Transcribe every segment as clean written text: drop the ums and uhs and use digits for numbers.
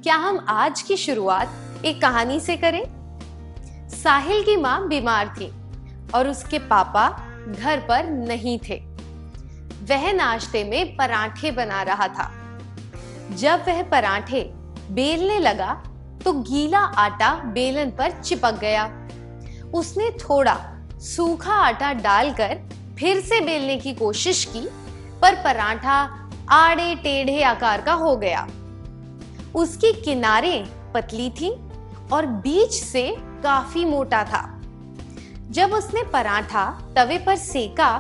क्या हम आज की शुरुआत एक कहानी से करें? साहिल की माँ बीमार थी और उसके पापा घर पर नहीं थे। वह नाश्ते में पराठे बना रहा था। जब वह पराठे बेलने लगा तो गीला आटा बेलन पर चिपक गया। उसने थोड़ा सूखा आटा डालकर फिर से बेलने की कोशिश की, पर पराठा आड़े टेढ़े आकार का हो गया। उसकी किनारें पतली थी और बीच से काफी मोटा था। जब उसने पराठा तवे पर सेका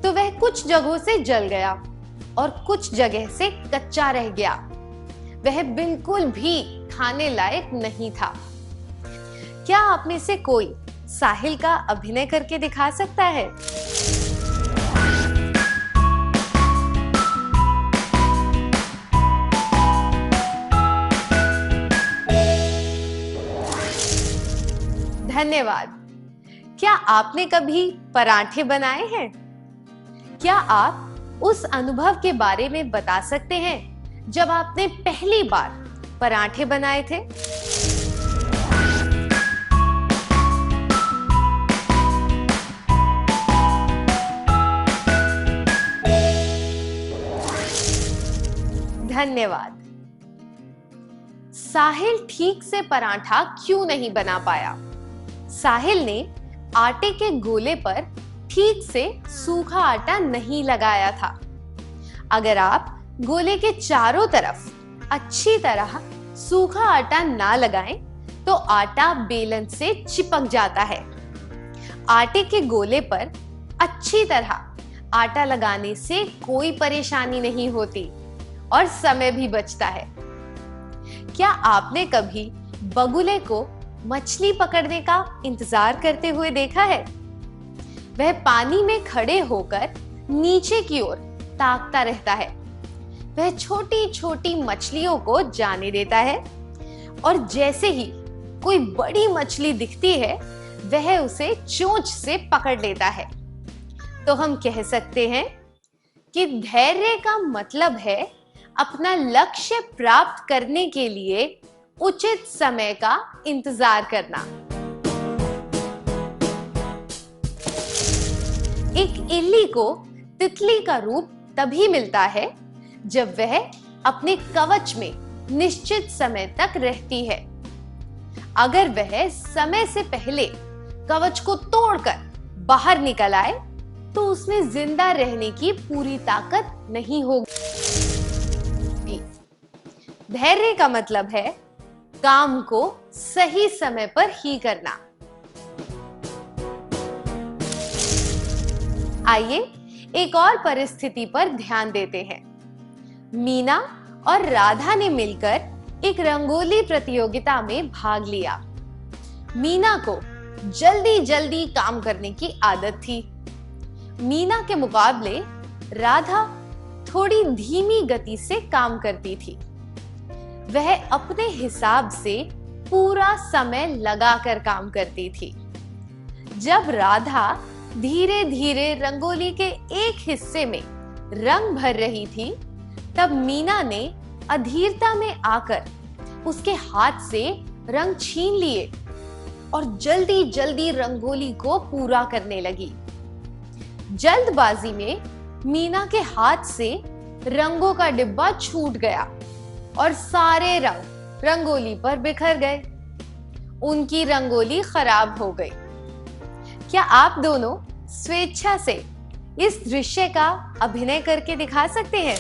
तो वह कुछ जगहों से जल गया और कुछ जगह से कच्चा रह गया। वह बिल्कुल भी खाने लायक नहीं था। क्या आप में से कोई साहिल का अभिनय करके दिखा सकता है? धन्यवाद। क्या आपने कभी पराठे बनाए हैं? क्या आप उस अनुभव के बारे में बता सकते हैं जब आपने पहली बार पराठे बनाए थे? धन्यवाद। साहिल ठीक से पराठा क्यों नहीं बना पाया? साहिल ने आटे के गोले पर ठीक से सूखा आटा नहीं लगाया था। अगर आप गोले के चारों तरफ अच्छी तरह सूखा आटा ना लगाएं तो आटा बेलन से चिपक जाता है। आटे के गोले पर अच्छी तरह आटा लगाने से कोई परेशानी नहीं होती और समय भी बचता है। क्या आपने कभी बगुले को मछली पकड़ने का इंतजार करते हुए देखा है? वह पानी में खड़े होकर नीचे की ओर ताकता रहता है। वह छोटी छोटी मछलियों को जाने देता है और जैसे ही कोई बड़ी मछली दिखती है वह उसे चोंच से पकड़ लेता है। तो हम कह सकते हैं कि धैर्य का मतलब है अपना लक्ष्य प्राप्त करने के लिए उचित समय का इंतजार करना। एक इल्ली को तितली का रूप तभी मिलता है जब वह अपने कवच में निश्चित समय तक रहती है। अगर वह समय से पहले कवच को तोड़कर बाहर निकल आए तो उसमें जिंदा रहने की पूरी ताकत नहीं होगी। धैर्य का मतलब है काम को सही समय पर ही करना। आइए एक और परिस्थिति पर ध्यान देते हैं। मीना और राधा ने मिलकर एक रंगोली प्रतियोगिता में भाग लिया। मीना को जल्दी जल्दी काम करने की आदत थी। मीना के मुकाबले राधा थोड़ी धीमी गति से काम करती थी। वह अपने हिसाब से पूरा समय लगाकर काम करती थी। जब राधा धीरे धीरे रंगोली के एक हिस्से में रंग भर रही थी तब मीना ने अधीरता में आकर उसके हाथ से रंग छीन लिए और जल्दी जल्दी रंगोली को पूरा करने लगी। जल्दबाजी में मीना के हाथ से रंगों का डिब्बा छूट गया और सारे रंग रंगोली पर बिखर गए। उनकी रंगोली खराब हो गई। क्या आप दोनों स्वेच्छा से इस दृश्य का अभिनय करके दिखा सकते हैं?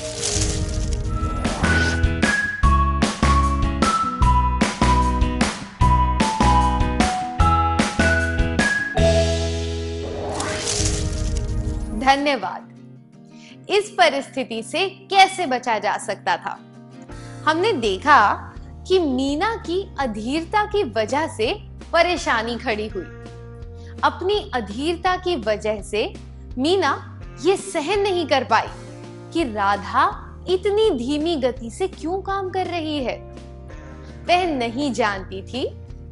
धन्यवाद। इस परिस्थिति से कैसे बचा जा सकता था? हमने देखा कि मीना की अधीरता की वजह से परेशानी खड़ी हुई। अपनी अधीरता की वजह से मीना ये सहन नहीं कर पाई कि राधा इतनी धीमी गति से क्यों काम कर रही है। वह नहीं जानती थी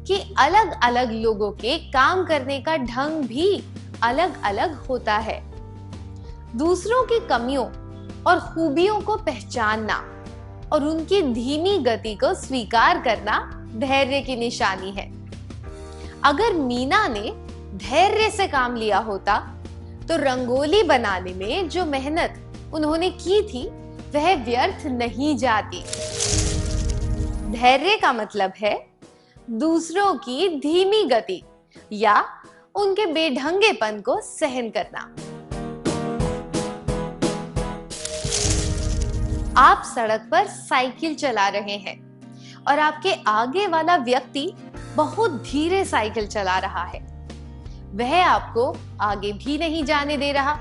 कि अलग अलग लोगों के काम करने का ढंग भी अलग अलग होता है। दूसरों की कमियों और खूबियों को पहचानना और उनकी धीमी गति को स्वीकार करना धैर्य की निशानी है। अगर मीना ने धैर्य से काम लिया होता तो रंगोली बनाने में जो मेहनत उन्होंने की थी वह व्यर्थ नहीं जाती। धैर्य का मतलब है दूसरों की धीमी गति या उनके बेढंगेपन को सहन करना। आप सड़क पर साइकिल चला रहे हैं और आपके आगे वाला व्यक्ति बहुत धीरे साइकिल चला रहा है। वह आपको आगे भी नहीं जाने दे रहा।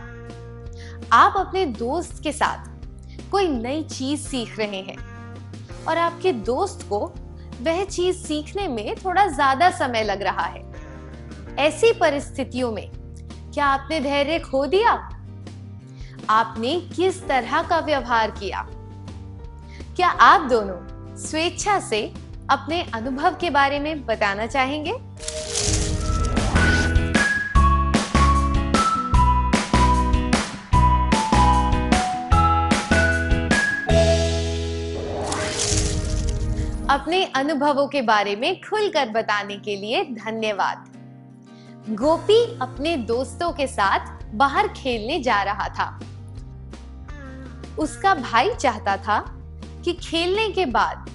आप अपने दोस्त के साथ कोई नई चीज सीख रहे हैं और आपके दोस्त को वह चीज सीखने में थोड़ा ज्यादा समय लग रहा है। ऐसी परिस्थितियों में क्या आपने धैर्य खो दिया? आपने किस तरह का व्यवहार किया? क्या आप दोनों स्वेच्छा से अपने अनुभव के बारे में बताना चाहेंगे? अपने अनुभवों के बारे में खुलकर बताने के लिए धन्यवाद। गोपी अपने दोस्तों के साथ बाहर खेलने जा रहा था। उसका भाई चाहता था कि खेलने के बाद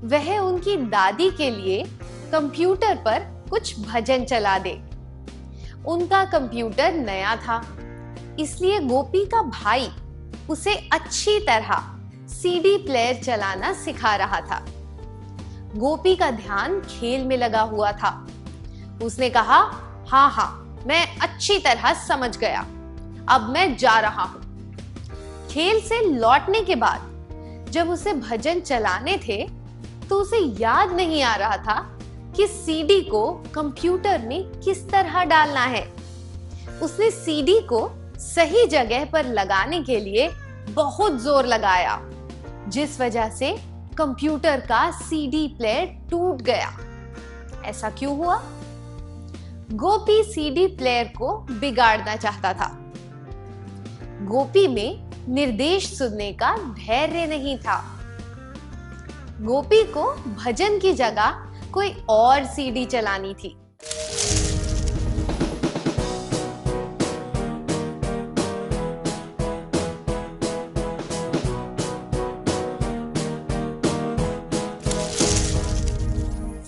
वह उनकी दादी के लिए कंप्यूटर पर कुछ भजन चला दे। उनका कंप्यूटर नया था, इसलिए गोपी का भाई उसे अच्छी तरह सीडी प्लेयर चलाना सिखा रहा था। गोपी का ध्यान खेल में लगा हुआ था। उसने कहा, हाँ, मैं अच्छी तरह समझ गया, अब मैं जा रहा हूं। खेल से लौटने के बाद जब उसे भजन चलाने थे तो उसे याद नहीं आ रहा था कि सीडी को कंप्यूटर में किस तरह डालना है। उसने सीडी को सही जगह पर लगाने के लिए बहुत जोर लगाया, जिस वजह से कंप्यूटर का सीडी प्लेयर टूट गया। ऐसा क्यों हुआ? गोपी सीडी प्लेयर को बिगाड़ना चाहता था। गोपी में निर्देश सुनने का धैर्य नहीं था। गोपी को भजन की जगह कोई और सीडी चलानी थी।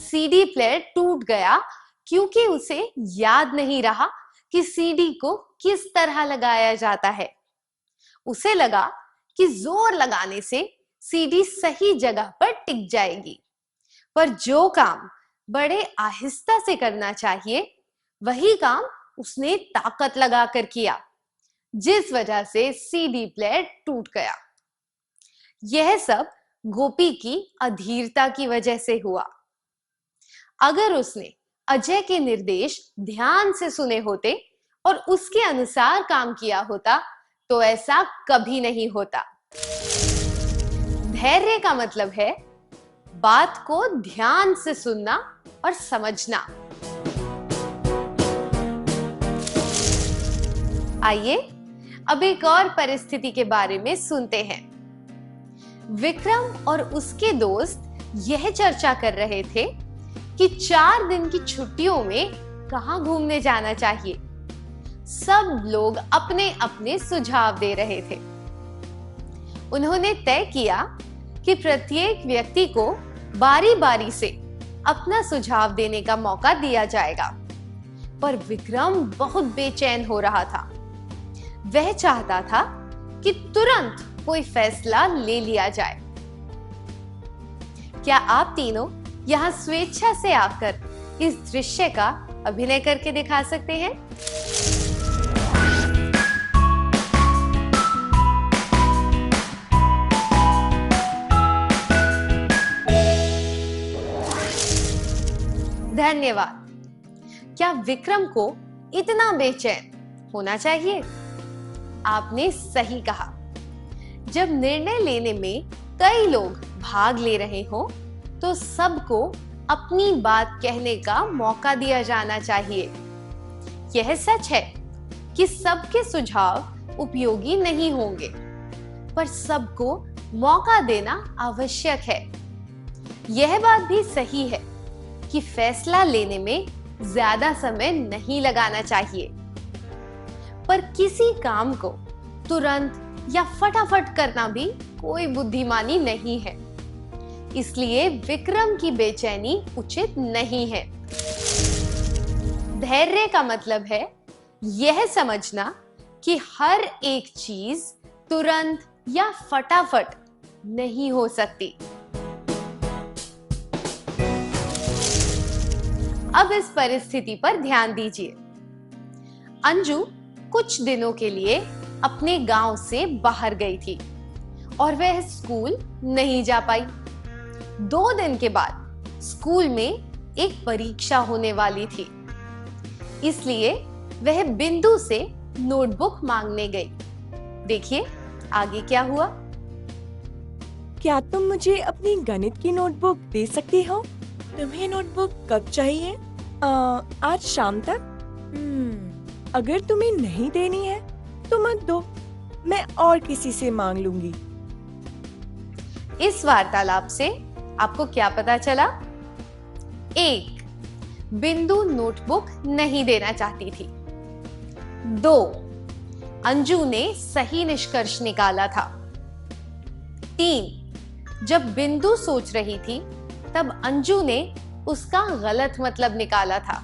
सीडी प्लेयर टूट गया क्योंकि उसे याद नहीं रहा कि सीडी को किस तरह लगाया जाता है। उसे लगा कि जोर लगाने से सीडी सही जगह पर टिक जाएगी, पर जो काम बड़े आहिस्ता से करना चाहिए वही काम उसने ताकत लगाकर किया, जिस वजह से सीडी प्लेयर टूट गया। यह सब गोपी की अधीरता की वजह से हुआ। अगर उसने अजय के निर्देश ध्यान से सुने होते और उसके अनुसार काम किया होता तो ऐसा कभी नहीं होता। धैर्य का मतलब है बात को ध्यान से सुनना और समझना। आइए अब एक और परिस्थिति के बारे में सुनते हैं। विक्रम और उसके दोस्त यह चर्चा कर रहे थे कि 4 दिन की छुट्टियों में कहां घूमने जाना चाहिए। सब लोग अपने अपने सुझाव दे रहे थे। उन्होंने तय किया कि प्रत्येक व्यक्ति को बारी बारी से अपना सुझाव देने का मौका दिया जाएगा, पर विक्रम बहुत बेचैन हो रहा था। वह चाहता था कि तुरंत कोई फैसला ले लिया जाए। क्या आप तीनों यहाँ स्वेच्छा से आकर इस दृश्य का अभिनय करके दिखा सकते हैं? धन्यवाद। क्या विक्रम को इतना बेचैन होना चाहिए? आपने सही कहा। जब निर्णय लेने में कई लोग भाग ले रहे हो तो सबको अपनी बात कहने का मौका दिया जाना चाहिए। यह सच है कि सबके सुझाव उपयोगी नहीं होंगे, पर सबको मौका देना आवश्यक है। यह बात भी सही है कि फैसला लेने में ज्यादा समय नहीं लगाना चाहिए, पर किसी काम को तुरंत या फटाफट करना भी कोई बुद्धिमानी नहीं है। इसलिए विक्रम की बेचैनी उचित नहीं है। धैर्य का मतलब है यह समझना कि हर एक चीज तुरंत या फटाफट नहीं हो सकती। अब इस परिस्थिति पर ध्यान दीजिए। अंजू कुछ दिनों के लिए अपने गांव से बाहर गई थी और वह स्कूल नहीं जा पाई। 2 दिन के बाद स्कूल में एक परीक्षा होने वाली थी, इसलिए वह बिंदु से नोटबुक मांगने गई। देखिए आगे क्या हुआ। क्या तुम मुझे अपनी गणित की नोटबुक दे सकती हो? तुम्हें नोटबुक कब चाहिए? आज शाम तक? अगर तुम्हें नहीं देनी है तो मत दो, मैं और किसी से मांग लूंगी। इस वार्तालाप से आपको क्या पता चला? 1. बिंदु नोटबुक नहीं देना चाहती थी। 2. अंजू ने सही निष्कर्ष निकाला था। 3. जब बिंदु सोच रही थी तब अंजू ने उसका गलत मतलब निकाला था।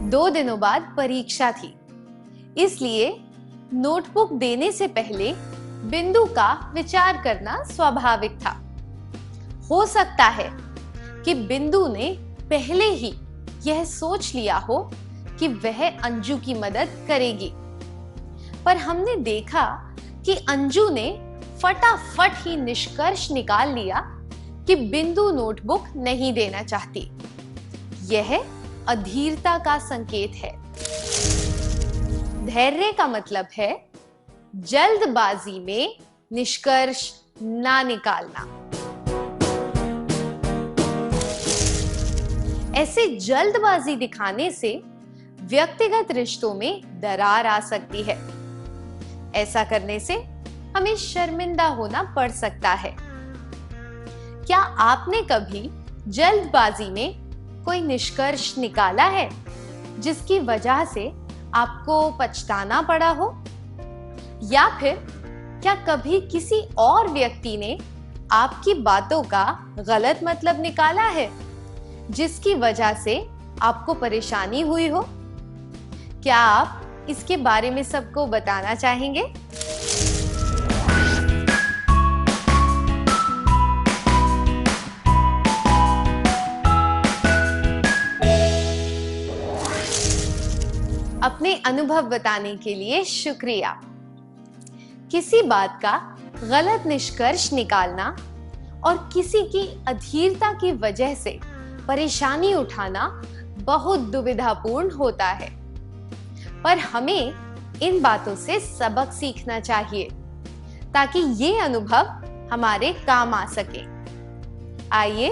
दो दिनों बाद परीक्षा थी, इसलिए नोटबुक देने से पहले बिंदु का विचार करना स्वाभाविक था। हो सकता है कि बिंदु ने पहले ही यह सोच लिया हो कि वह अंजू की मदद करेगी, पर हमने देखा कि अंजू ने फटाफट ही निष्कर्ष निकाल लिया कि बिंदु नोटबुक नहीं देना चाहती। यह अधीरता का संकेत है। धैर्य का मतलब है जल्दबाजी में निष्कर्ष ना निकालना। ऐसे जल्दबाजी दिखाने से व्यक्तिगत रिश्तों में दरार आ सकती है। ऐसा करने से हमें शर्मिंदा होना पड़ सकता है। क्या आपने कभी जल्दबाजी में कोई निष्कर्ष निकाला है जिसकी वजह से आपको पछताना पड़ा हो? या फिर क्या कभी किसी और व्यक्ति ने आपकी बातों का गलत मतलब निकाला है जिसकी वजह से आपको परेशानी हुई हो? क्या आप इसके बारे में सबको बताना चाहेंगे? अपने अनुभव बताने के लिए शुक्रिया। किसी बात का गलत निष्कर्ष निकालना और किसी की अधीरता की वजह से परेशानी उठाना बहुत दुविधापूर्ण होता है, पर हमें इन बातों से सबक सीखना चाहिए ताकि ये अनुभव हमारे काम आ सके। आइए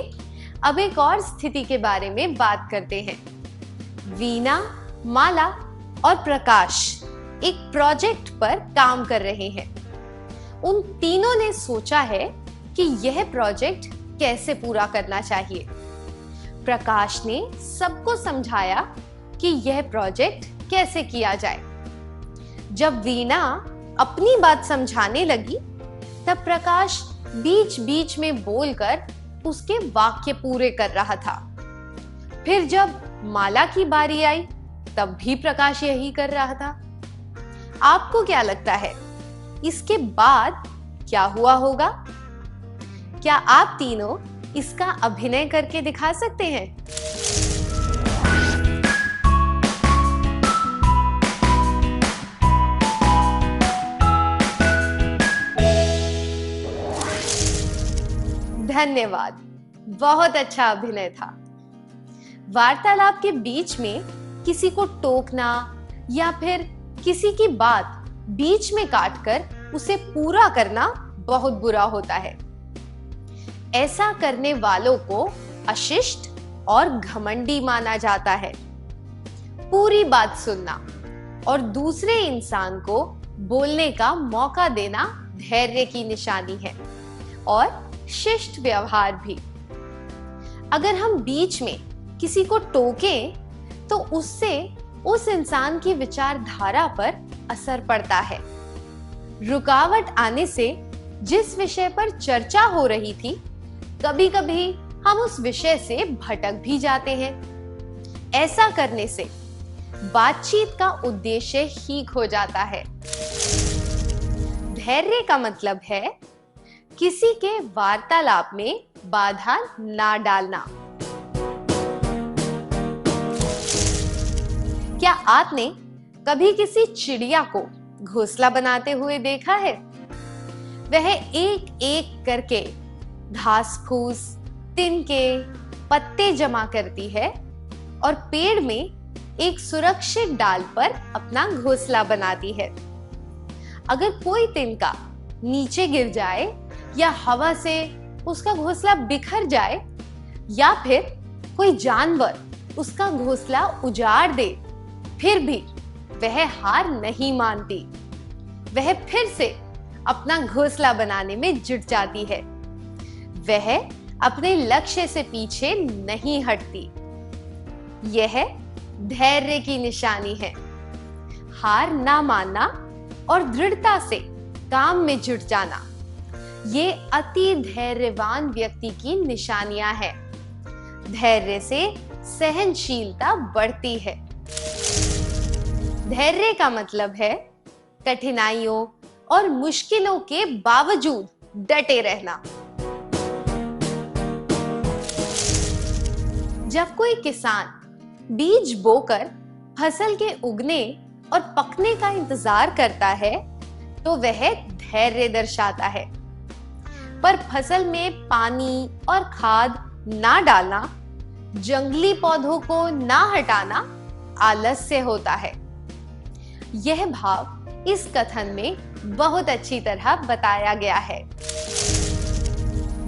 अब एक और स्थिति के बारे में बात करते हैं। वीना, माला और प्रकाश एक प्रोजेक्ट पर काम कर रहे हैं। उन तीनों ने सोचा है कि यह प्रोजेक्ट कैसे पूरा करना चाहिए। प्रकाश ने सबको समझाया कि यह प्रोजेक्ट कैसे किया जाए। जब वीना अपनी बात समझाने लगी, तब प्रकाश बीच बीच में बोलकर उसके वाक्य पूरे कर रहा था। फिर जब माला की बारी आई, तब भी प्रकाश यही कर रहा था। आपको क्या लगता है इसके बाद क्या हुआ होगा? क्या आप तीनों इसका अभिनय करके दिखा सकते हैं? धन्यवाद, बहुत अच्छा अभिनय था। वार्तालाप के बीच में किसी को टोकना या फिर किसी की बात बीच में काटकर उसे पूरा करना बहुत बुरा होता है। ऐसा करने वालों को अशिष्ट और घमंडी माना जाता है। पूरी बात सुनना और दूसरे इंसान को बोलने का मौका देना धैर्य की निशानी है, और शिष्ट व्यवहार भी। अगर हम बीच में किसी को टोकें तो उससे उस इंसान की विचारधारा पर असर पड़ता है। रुकावट आने से जिस विषय पर चर्चा हो रही थी, कभी-कभी हम उस विषय से भटक भी जाते हैं। ऐसा करने से बातचीत का उद्देश्य ही खो जाता है। धैर्य का मतलब है किसी के वार्तालाप में बाधा ना डालना। क्या आपने कभी किसी चिड़िया को घोंसला बनाते हुए देखा है? वह एक एक करके घास फूस, तिनके, पत्ते जमा करती है और पेड़ में एक सुरक्षित डाल पर अपना घोंसला बनाती है। अगर कोई तिनका नीचे गिर जाए या हवा से उसका घोंसला बिखर जाए, या फिर कोई जानवर उसका घोंसला उजाड़ दे, फिर भी वह हार नहीं मानती। वह फिर से अपना घोंसला बनाने में जुट जाती है। वह अपने लक्ष्य से पीछे नहीं हटती। यह धैर्य की निशानी है। हार ना मानना और दृढ़ता से काम में जुट जाना, ये अति धैर्यवान व्यक्ति की निशानियां हैं। धैर्य से सहनशीलता बढ़ती है। धैर्य का मतलब है कठिनाइयों और मुश्किलों के बावजूद डटे रहना। जब कोई किसान बीज बोकर फसल के उगने और पकने का इंतजार करता है, तो वह धैर्य दर्शाता है। पर फसल में पानी और खाद ना डालना, जंगली पौधों को ना हटाना आलस्य होता है। यह भाव इस कथन में बहुत अच्छी तरह बताया गया है।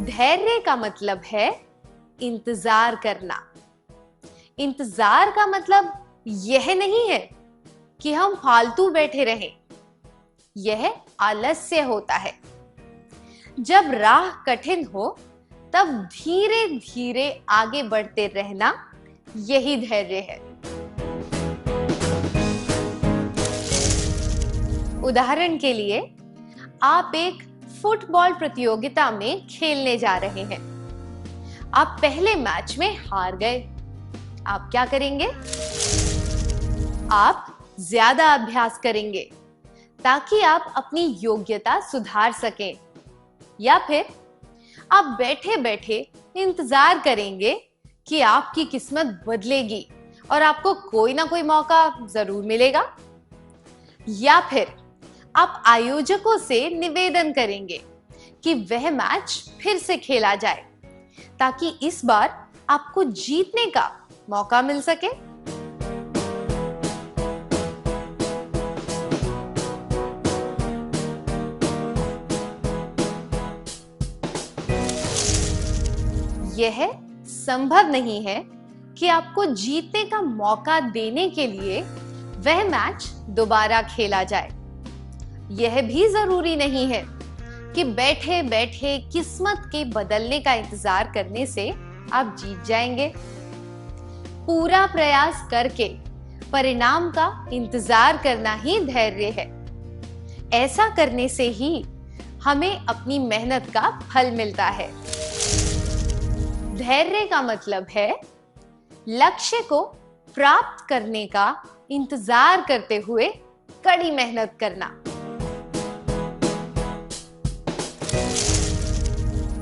धैर्य का मतलब है इंतजार करना। इंतजार का मतलब यह नहीं है कि हम फालतू बैठे रहें। यह आलस्य होता है। जब राह कठिन हो, तब धीरे धीरे आगे बढ़ते रहना, यही धैर्य है। उदाहरण के लिए, आप एक फुटबॉल प्रतियोगिता में खेलने जा रहे हैं। आप पहले मैच में हार गए। आप क्या करेंगे? आप ज्यादा अभ्यास करेंगे ताकि आप अपनी योग्यता सुधार सकें, या फिर आप बैठे बैठे इंतजार करेंगे कि आपकी किस्मत बदलेगी और आपको कोई ना कोई मौका जरूर मिलेगा। या फिर आप आयोजकों से निवेदन करेंगे कि वह मैच फिर से खेला जाए ताकि इस बार आपको जीतने का मौका मिल सके। यह संभव नहीं है कि आपको जीतने का मौका देने के लिए वह मैच दोबारा खेला जाए। यह भी जरूरी नहीं है कि बैठे बैठे किस्मत के बदलने का इंतजार करने से आप जीत जाएंगे। पूरा प्रयास करके परिणाम का इंतजार करना ही धैर्य है। ऐसा करने से ही हमें अपनी मेहनत का फल मिलता है। धैर्य का मतलब है लक्ष्य को प्राप्त करने का इंतजार करते हुए कड़ी मेहनत करना।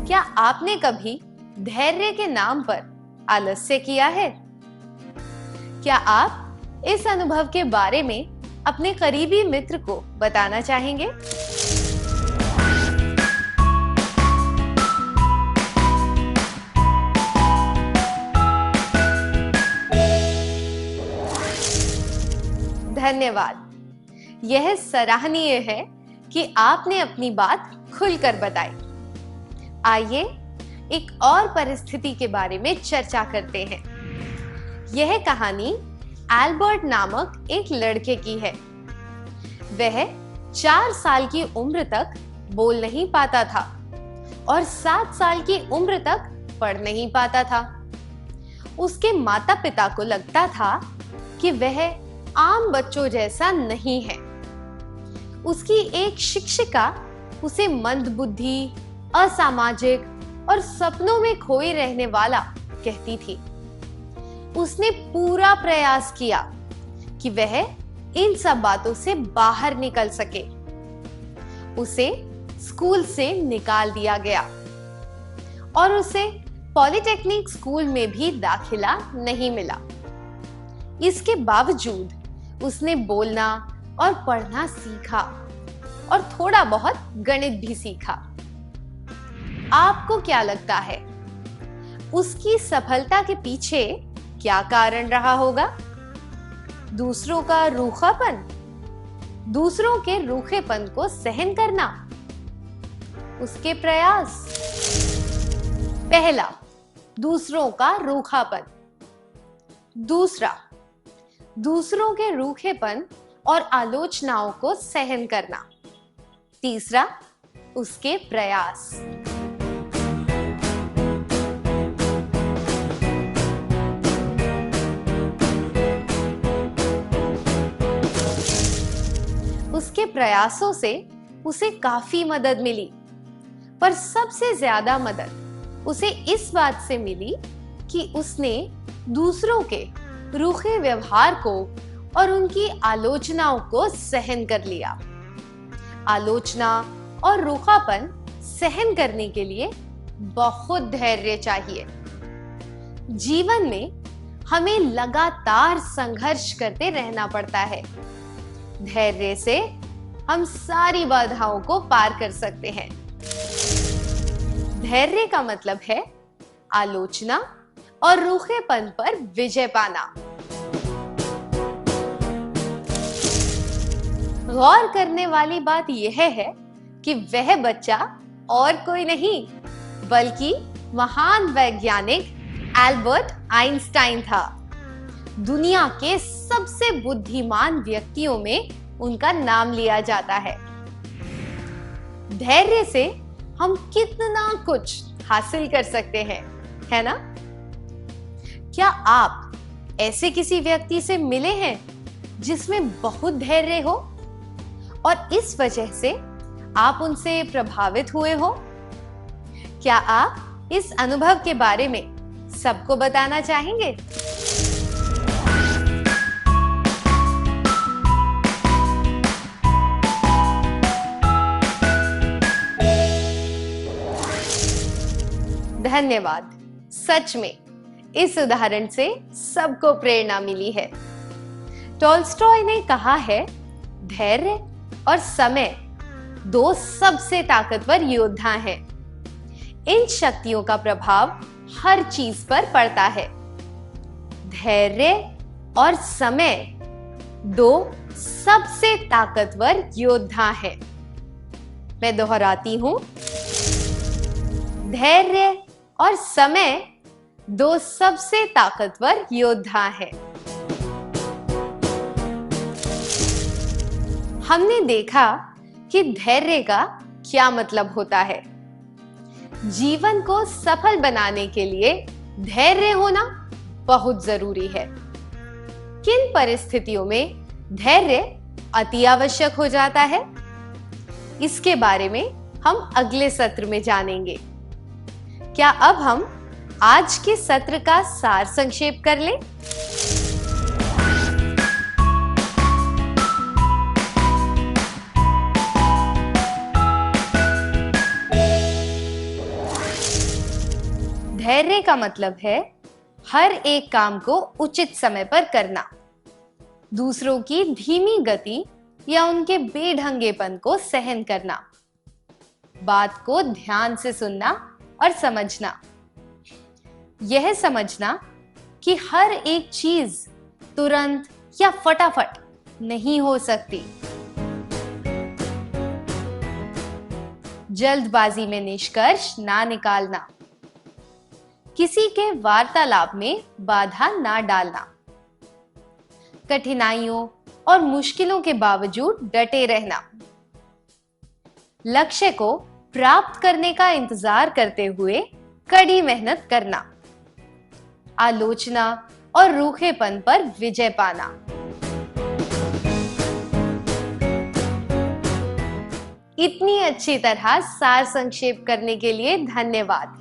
क्या आपने कभी धैर्य के नाम पर आलस्य किया है? क्या आप इस अनुभव के बारे में अपने करीबी मित्र को बताना चाहेंगे? धन्यवाद। यह सराहनीय है कि आपने अपनी बात खुलकर बताई। आइए एक और परिस्थिति के बारे में चर्चा करते हैं। यह कहानी एल्बर्ट नामक एक लड़के की है। वह 4 साल की उम्र तक बोल नहीं पाता था और 7 साल की उम्र तक पढ़ नहीं पाता था। उसके माता पिता को लगता था कि वह आम बच्चों जैसा नहीं है। उसकी एक शिक्षिका उसे मंदबुद्धि, असामाजिक और सपनों में खोई रहने वाला कहती थी। उसने पूरा प्रयास किया कि वह इन सब बातों से बाहर निकल सके। उसे स्कूल से निकाल दिया गया और उसे पॉलिटेक्निक स्कूल में भी दाखिला नहीं मिला। इसके बावजूद उसने बोलना और पढ़ना सीखा और थोड़ा बहुत गणित भी सीखा। आपको क्या लगता है, उसकी सफलता के पीछे क्या कारण रहा होगा? दूसरों का रूखापन, दूसरों के रूखेपन को सहन करना, उसके प्रयास। पहला, दूसरों का रूखापन। दूसरा, दूसरों के रूखेपन और आलोचनाओं को सहन करना। तीसरा, उसके प्रयास। उसके प्रयासों से उसे काफी मदद मिली, पर सबसे ज्यादा मदद उसे इस बात से मिली कि उसने दूसरों के रूखे व्यवहार को और उनकी आलोचनाओं को सहन कर लिया। आलोचना और रूखापन सहन करने के लिए बहुत धैर्य चाहिए। जीवन में हमें लगातार संघर्ष करते रहना पड़ता है। धैर्य से हम सारी बाधाओं को पार कर सकते हैं। धैर्य का मतलब है आलोचना और रूखेपन पर विजय पाना। गौर करने वाली बात यह है कि वह बच्चा और कोई नहीं बल्कि महान वैज्ञानिक एल्बर्ट आइंस्टाइन था। दुनिया के सबसे बुद्धिमान व्यक्तियों में उनका नाम लिया जाता है। धैर्य से हम कितना कुछ हासिल कर सकते हैं, है ना? क्या आप ऐसे किसी व्यक्ति से मिले हैं जिसमें बहुत धैर्य हो और इस वजह से आप उनसे प्रभावित हुए हो? क्या आप इस अनुभव के बारे में सबको बताना चाहेंगे? धन्यवाद। सच में इस उदाहरण से सबको प्रेरणा मिली है। टॉल्स्टॉय ने कहा है, धैर्य और समय 2 सबसे ताकतवर योद्धा हैं। इन शक्तियों का प्रभाव हर चीज पर पड़ता है। धैर्य और समय 2 सबसे ताकतवर योद्धा हैं। मैं दोहराती हूं, धैर्य और समय 2 सबसे ताकतवर योद्धा हैं। हमने देखा कि धैर्य का क्या मतलब होता है। जीवन को सफल बनाने के लिए धैर्य होना बहुत जरूरी है। किन परिस्थितियों में धैर्य अति आवश्यक हो जाता है, इसके बारे में हम अगले सत्र में जानेंगे। क्या अब हम आज के सत्र का सार संक्षेप कर लें? धैर्य का मतलब है हर एक काम को उचित समय पर करना, दूसरों की धीमी गति या उनके बेढंगेपन को सहन करना, बात को ध्यान से सुनना और समझना, यह समझना कि हर एक चीज तुरंत या फटाफट नहीं हो सकती, जल्दबाजी में निष्कर्ष ना निकालना, किसी के वार्तालाप में बाधा ना डालना, कठिनाइयों और मुश्किलों के बावजूद डटे रहना, लक्ष्य को प्राप्त करने का इंतजार करते हुए कड़ी मेहनत करना, आलोचना और रूखेपन पर विजय पाना। इतनी अच्छी तरह सार संक्षेप करने के लिए धन्यवाद।